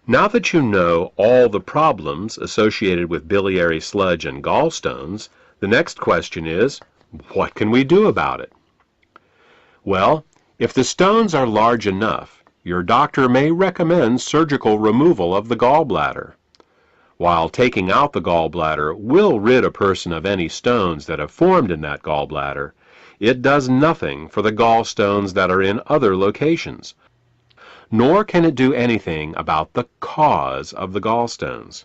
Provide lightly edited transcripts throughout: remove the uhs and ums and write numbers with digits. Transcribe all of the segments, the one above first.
Now that you know all the problems associated with biliary sludge and gallstones, the next question is, what can we do about it? Well, if the stones are large enough, your doctor may recommend surgical removal of the gallbladder. While taking out the gallbladder will rid a person of any stones that have formed in that gallbladder, it does nothing for the gallstones that are in other locations, nor can it do anything about the cause of the gallstones.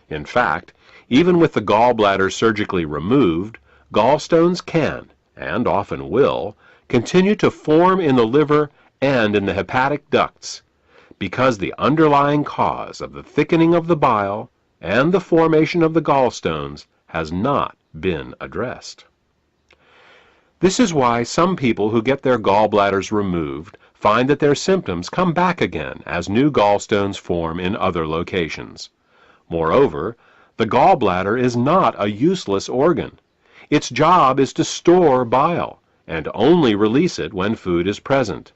In fact, even with the gallbladder surgically removed, gallstones can, and often will, continue to form in the liver and in the hepatic ducts, because the underlying cause of the thickening of the bile and the formation of the gallstones has not been addressed. This is why some people who get their gallbladders removed find that their symptoms come back again as new gallstones form in other locations. Moreover, the gallbladder is not a useless organ. Its job is to store bile and only release it when food is present.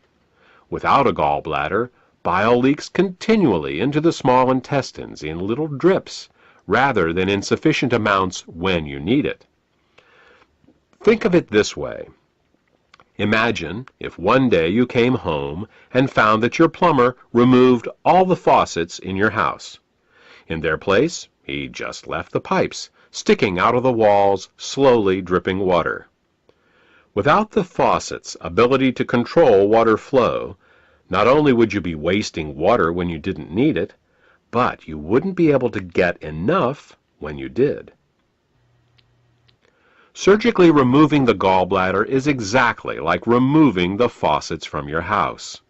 Without a gallbladder, bile leaks continually into the small intestines in little drips, rather than in sufficient amounts when you need it. Think of it this way. Imagine if one day you came home and found that your plumber removed all the faucets in your house. In their place, he just left the pipes, sticking out of the walls, slowly dripping water. Without the faucet's ability to control water flow, not only would you be wasting water when you didn't need it, but you wouldn't be able to get enough when you did. Surgically removing the gallbladder is exactly like removing the faucets from your house.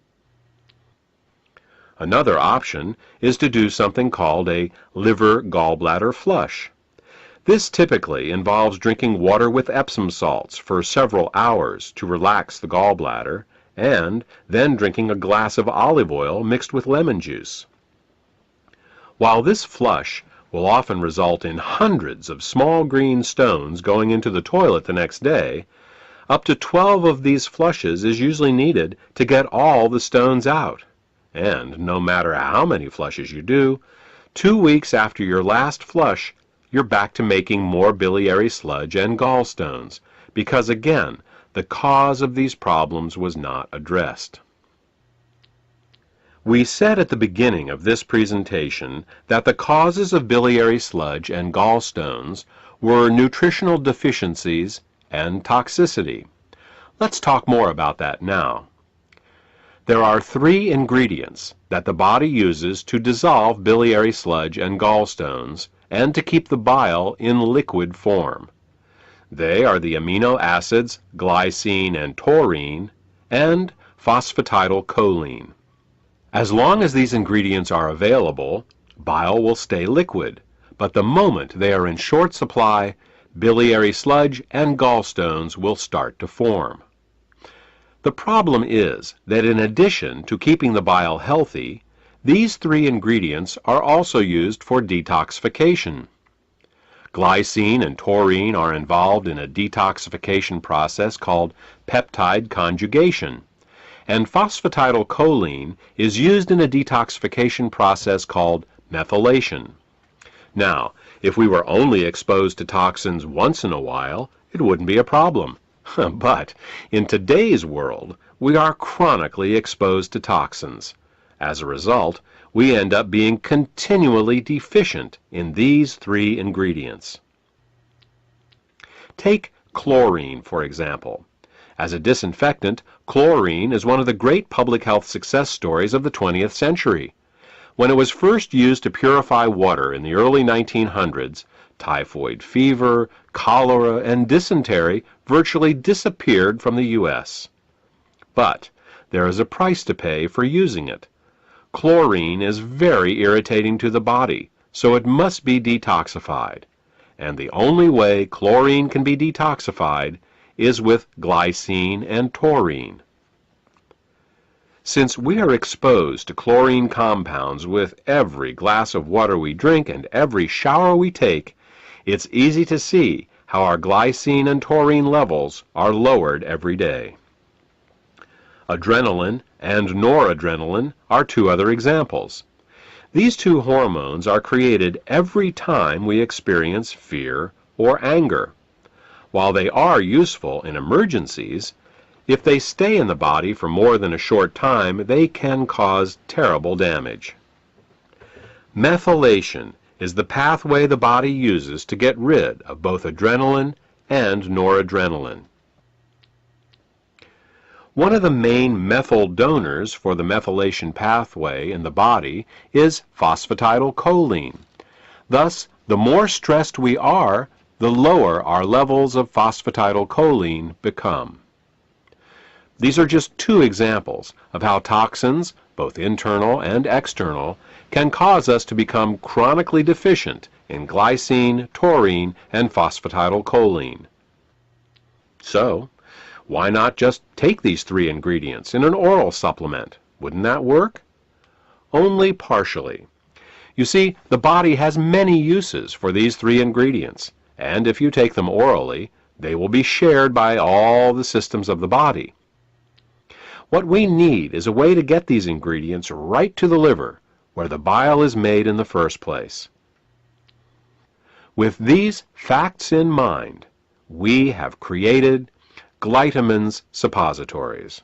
Another option is to do something called a liver gallbladder flush. This typically involves drinking water with Epsom salts for several hours to relax the gallbladder, and then drinking a glass of olive oil mixed with lemon juice. While this flush will often result in hundreds of small green stones going into the toilet the next day, up to 12 of these flushes is usually needed to get all the stones out. And no matter how many flushes you do, 2 weeks after your last flush, you're back to making more biliary sludge and gallstones, because again, the cause of these problems was not addressed. We said at the beginning of this presentation that the causes of biliary sludge and gallstones were nutritional deficiencies and toxicity. Let's talk more about that now. There are 3 ingredients that the body uses to dissolve biliary sludge and gallstones and to keep the bile in liquid form. They are the amino acids glycine and taurine and phosphatidylcholine. As long as these ingredients are available, bile will stay liquid, but the moment they are in short supply, biliary sludge and gallstones will start to form. The problem is that in addition to keeping the bile healthy, these 3 ingredients are also used for detoxification. Glycine and taurine are involved in a detoxification process called peptide conjugation, and phosphatidylcholine is used in a detoxification process called methylation. Now, if we were only exposed to toxins once in a while, it wouldn't be a problem. But in today's world, we are chronically exposed to toxins. As a result, we end up being continually deficient in these 3 ingredients. Take chlorine, for example. As a disinfectant, chlorine is one of the great public health success stories of the 20th century. When it was first used to purify water in the early 1900s, typhoid fever, cholera, and dysentery virtually disappeared from the U.S. But there is a price to pay for using it. Chlorine is very irritating to the body, so it must be detoxified. And the only way chlorine can be detoxified is with glycine and taurine. Since we are exposed to chlorine compounds with every glass of water we drink and every shower we take, it's easy to see how our glycine and taurine levels are lowered every day. Adrenaline and noradrenaline are 2 other examples. These two hormones are created every time we experience fear or anger. While they are useful in emergencies, if they stay in the body for more than a short time, they can cause terrible damage. Methylation is the pathway the body uses to get rid of both adrenaline and noradrenaline. One of the main methyl donors for the methylation pathway in the body is phosphatidylcholine. Thus, the more stressed we are, the lower our levels of phosphatidylcholine become. These are just two examples of how toxins, both internal and external, can cause us to become chronically deficient in glycine, taurine, and phosphatidylcholine. So, why not just take these three ingredients in an oral supplement? Wouldn't that work? Only partially. You see, the body has many uses for these three ingredients, and if you take them orally, they will be shared by all the systems of the body. What we need is a way to get these ingredients right to the liver, where the bile is made in the first place. With these facts in mind, we have created Glytamins suppositories.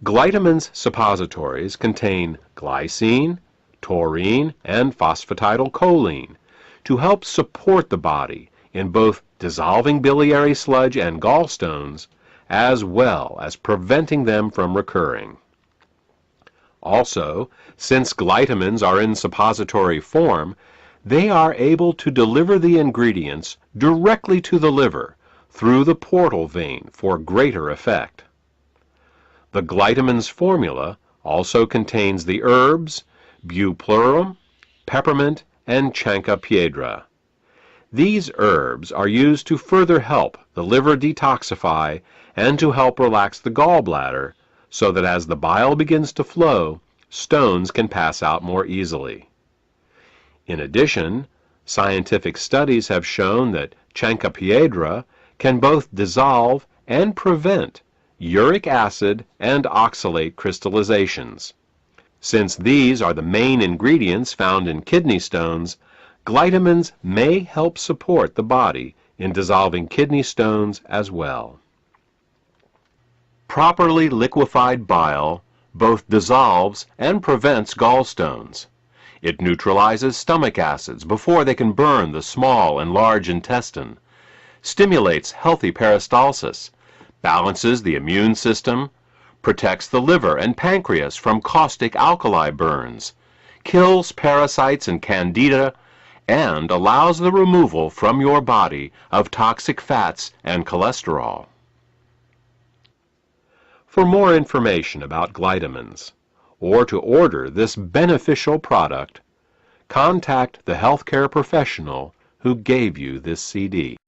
Glytamins suppositories contain glycine, taurine, and phosphatidylcholine to help support the body in both dissolving biliary sludge and gallstones, as well as preventing them from recurring. Also, since glytamins are in suppository form, they are able to deliver the ingredients directly to the liver through the portal vein for greater effect. The glytamins formula also contains the herbs bupleurum, peppermint, and chancropiedra. These herbs are used to further help the liver detoxify and to help relax the gallbladder so that as the bile begins to flow, stones can pass out more easily. In addition, scientific studies have shown that chancropiedra can both dissolve and prevent uric acid and oxalate crystallizations. Since these are the main ingredients found in kidney stones, glytamins may help support the body in dissolving kidney stones as well. Properly liquefied bile both dissolves and prevents gallstones. It neutralizes stomach acids before they can burn the small and large intestine, stimulates healthy peristalsis, balances the immune system, protects the liver and pancreas from caustic alkali burns, kills parasites and candida, and allows the removal from your body of toxic fats and cholesterol. For more information about glytamins, or to order this beneficial product, contact the healthcare professional who gave you this CD.